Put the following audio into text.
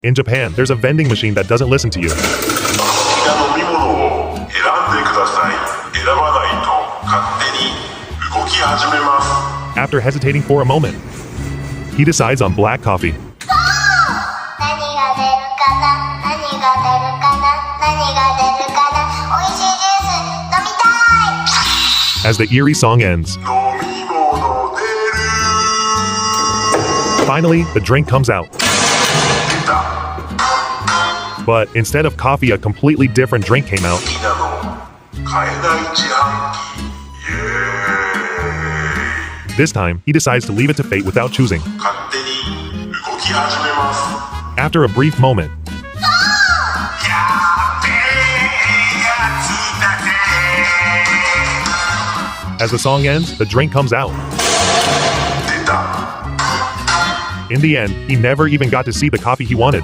In Japan, there's a vending machine that doesn't listen to you. 好きな飲み物を選んでください。選ばないと勝手に動き始めます。 After hesitating for a moment, he decides on black coffee. 何が出るかな何が出るかな何が出るかな美味しいジュース飲みたい As the eerie song ends, 飲み物出る。 finally, the drink comes out. 出た。 But instead of coffee, a completely different drink came out. 好きなの買えない自販機。イエーイ。 This time, he decides to leave it to fate without choosing. 勝手に動き始めます。 After a brief moment, やべえやつだぜ。 as the song ends, the drink comes out. 出た。 In the end, he never even got to see the coffee he wanted.